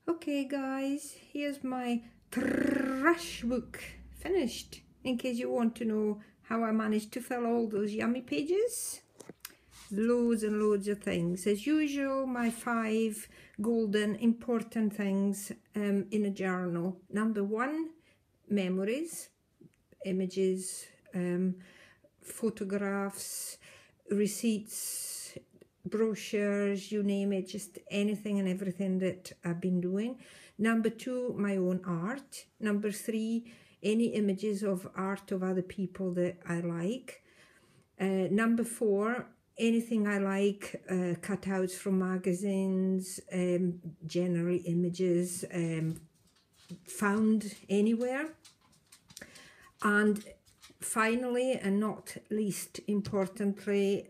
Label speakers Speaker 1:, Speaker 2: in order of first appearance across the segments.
Speaker 1: Okay guys, here's my Trrrrrrash book finished, in case you want to know how I managed to fill all those yummy pages. Loads and loads of things. As usual, my 5 golden important things in a journal. Number 1, memories, images, photographs, receipts, brochures, you name it, just anything and everything that I've been doing. Number 2, my own art. Number 3, any images of art of other people that I like. Number 4, anything I like, cutouts from magazines, generally images found anywhere. And finally, and not least importantly,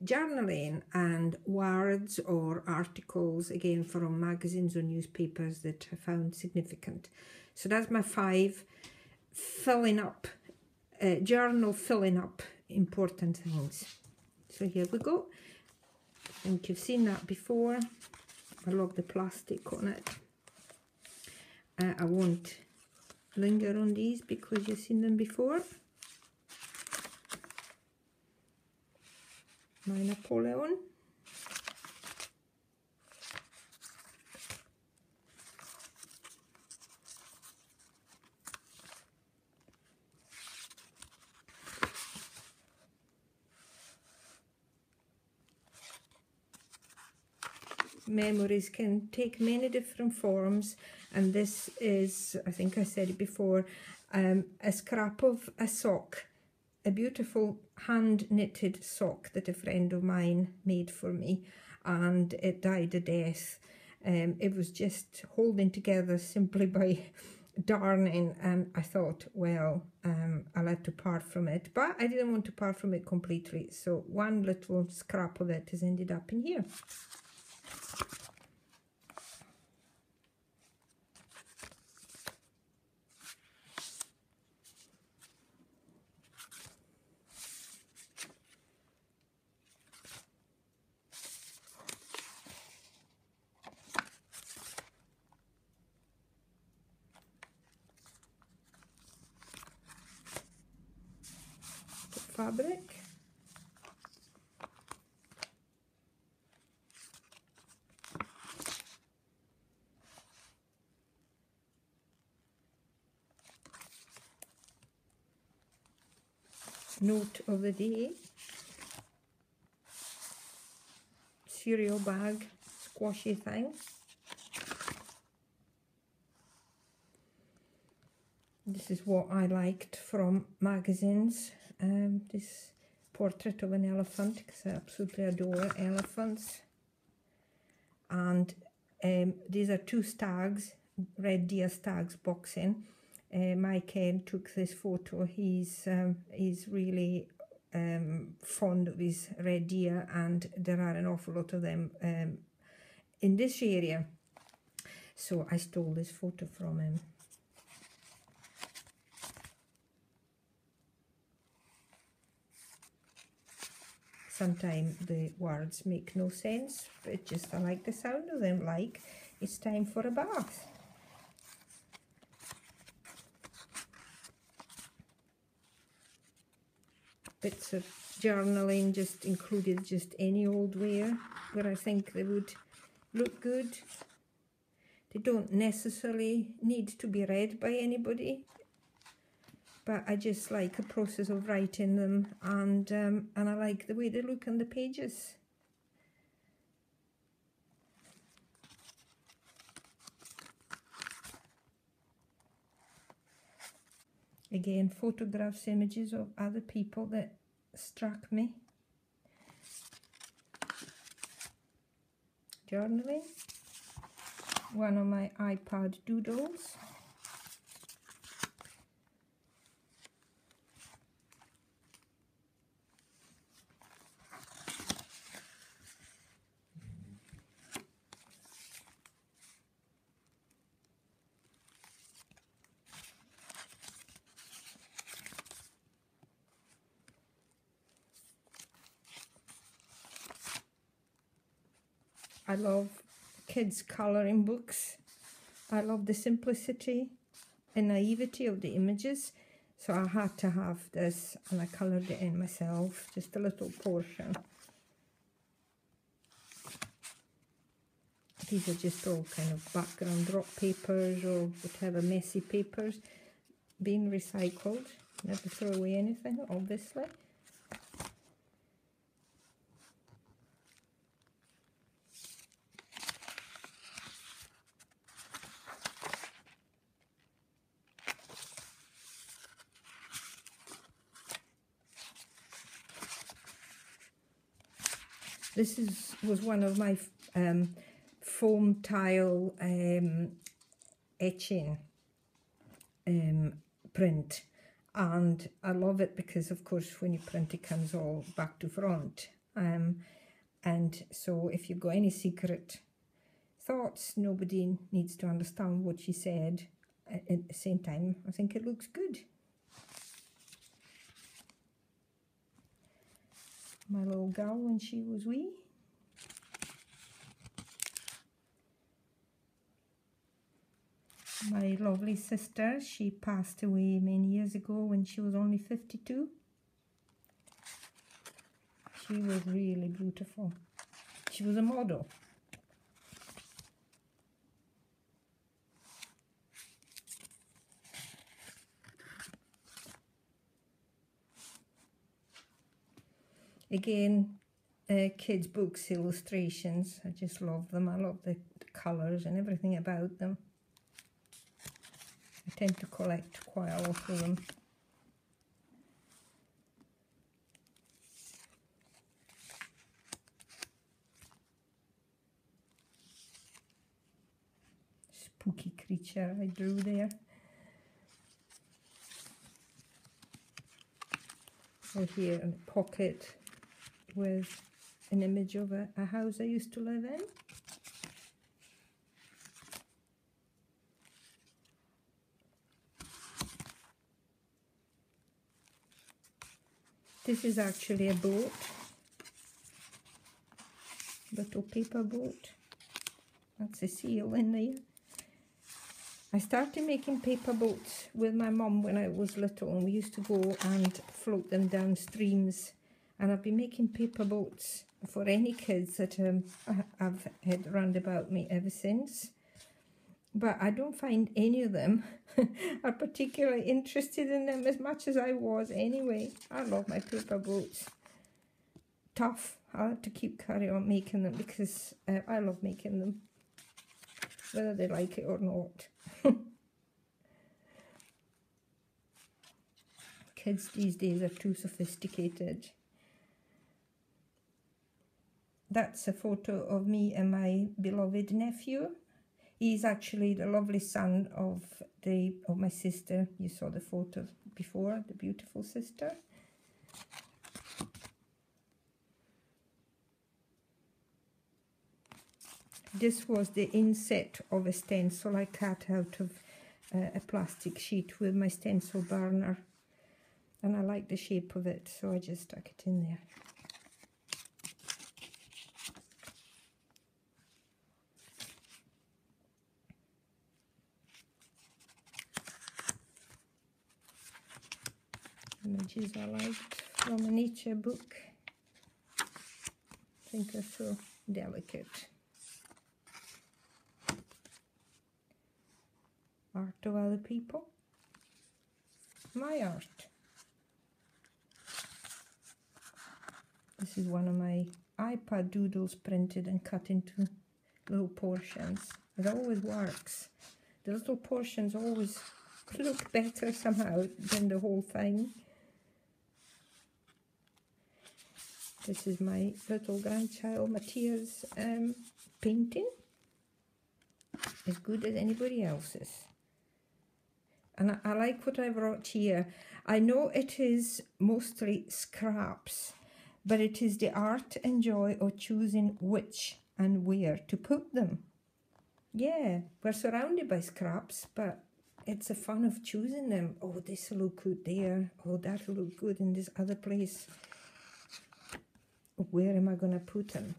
Speaker 1: journaling and words or articles, again from magazines or newspapers that I found significant. So that's my 5 filling up, journal filling up important things. So here we go. I think you've seen that before. I love the plastic on it. I won't linger on these because you've seen them before. My Napoleon. Memories can take many different forms, and this is, I think I said it before, a scrap of a sock, a beautiful hand-knitted sock that a friend of mine made for me, and it died a death. It was just holding together simply by darning, and I thought, well, I'll have to part from it, but I didn't want to part from it completely, so one little scrap of it has ended up in here. Fabric. Note of the day. Cereal bag, squashy thing. This is what I liked from magazines. This portrait of an elephant, because I absolutely adore elephants. And these are 2 stags, red deer stags boxing. My Ken took this photo. He's really fond of his red deer, and there are an awful lot of them in this area. So I stole this photo from him. Sometimes the words make no sense, but just I like the sound of them, like it's time for a bath. Bits of journaling, just included just any old wear where I think they would look good. They don't necessarily need to be read by anybody, but I just like the process of writing them, and I like the way they look on the pages. Again, photographs, images of other people that struck me. Journaling. One of my iPad doodles. I love kids' colouring books. I love the simplicity and naivety of the images, so I had to have this, and I coloured it in myself, just a little portion. These are just all kind of background drop papers or whatever, messy papers being recycled. Never throw away anything, obviously. This was one of my foam tile etching print, and I love it because, of course, when you print it comes all back to front, and so if you've got any secret thoughts, nobody needs to understand what you said. At the same time, I think it looks good. My little girl when she was wee. My lovely sister, she passed away many years ago when she was only 52. She was really beautiful. She was a model. Again, kids' books, illustrations. I just love them. I love the colours and everything about them. I tend to collect quite a lot of them. Spooky creature I drew there. Or here in a pocket with an image of a house I used to live in. This is actually a boat, little paper boat. That's a seal in there. I started making paper boats with my mum when I was little, and we used to go and float them down streams. And I've been making paper boats for any kids that I've had round about me ever since. But I don't find any of them are particularly interested in them as much as I was anyway. I love my paper boats. Tough. I have to carry on making them because I love making them, whether they like it or not. Kids these days are too sophisticated. That's a photo of me and my beloved nephew. He's actually the lovely son of my sister. You saw the photo before, the beautiful sister. This was the inset of a stencil I cut out of a plastic sheet with my stencil burner. And I like the shape of it, so I just stuck it in there. Images I liked from a nature book. I think they're so delicate. Art of other people. My art. This is one of my iPad doodles printed and cut into little portions. It always works. The little portions always look better somehow than the whole thing. This is my little grandchild Matthia's painting. As good as anybody else's. And I like what I brought here. I know it is mostly scraps, but it is the art and joy of choosing which and where to put them. Yeah, we're surrounded by scraps, but it's the fun of choosing them. Oh, this will look good there. Oh, that will look good in this other place. Where am I going to put them?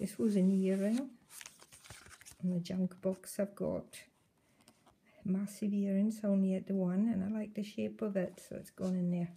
Speaker 1: This was an earring. In the junk box I've got massive earrings, only at the one, and I like the shape of it, so it's gone in there.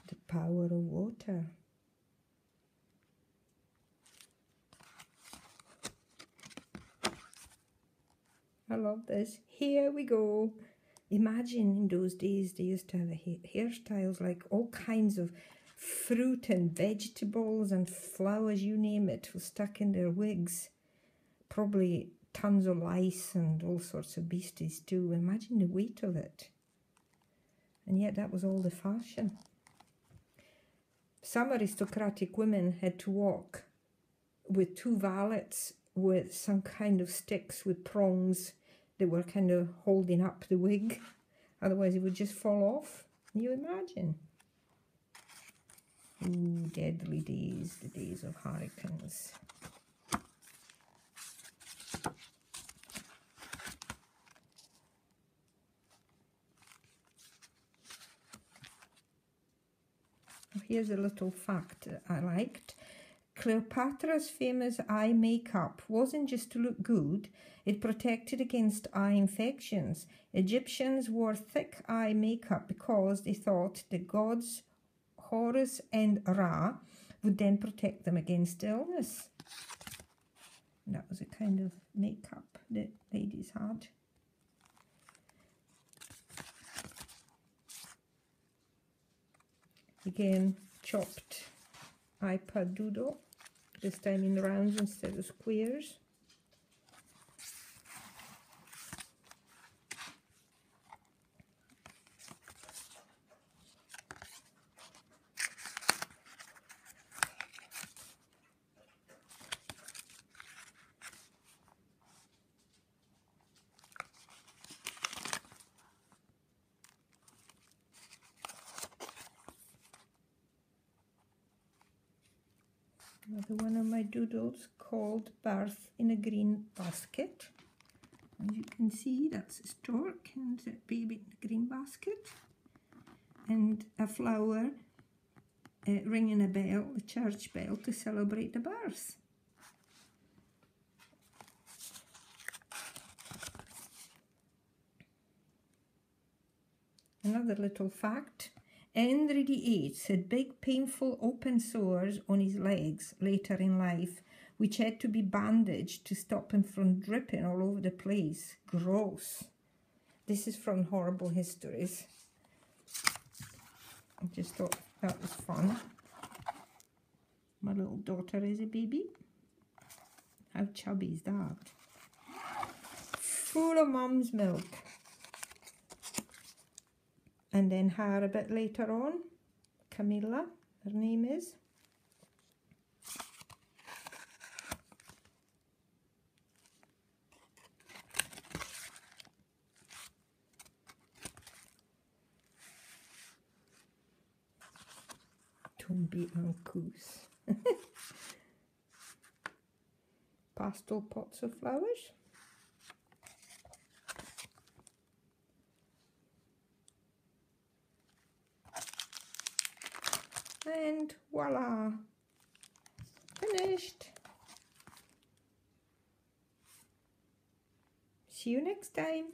Speaker 1: The power of water. I love this. Here we go. Imagine in those days they used to have hairstyles like all kinds of fruit and vegetables and flowers, you name it, was stuck in their wigs. Probably tons of lice and all sorts of beasties too. Imagine the weight of it. And yet that was all the fashion. Some aristocratic women had to walk with two valets with some kind of sticks with prongs that were kind of holding up the wig. Otherwise it would just fall off. Can you imagine? Ooh, deadly days, the days of hurricanes. Here's a little fact that I liked. Cleopatra's famous eye makeup wasn't just to look good, it protected against eye infections. Egyptians wore thick eye makeup because they thought the gods Horus and Ra would then protect them against illness. And that was a kind of makeup that ladies had. Again, chopped iPad doodle, this time in rounds instead of squares. Another one of my doodles called Birth in a Green Basket. As you can see, that's a stork and a baby in a green basket. And a flower ringing a bell, the church bell, to celebrate the birth. Another little fact. Henry VIII had big painful open sores on his legs later in life, which had to be bandaged to stop him from dripping all over the place. Gross. This is from Horrible Histories. I just thought that was fun. My little daughter is a baby. How chubby is that? Full of mum's milk. And then her a bit later on, Camilla, her name is. Don't be uncouth. Pastel pots of flowers. And voila, finished. See you next time.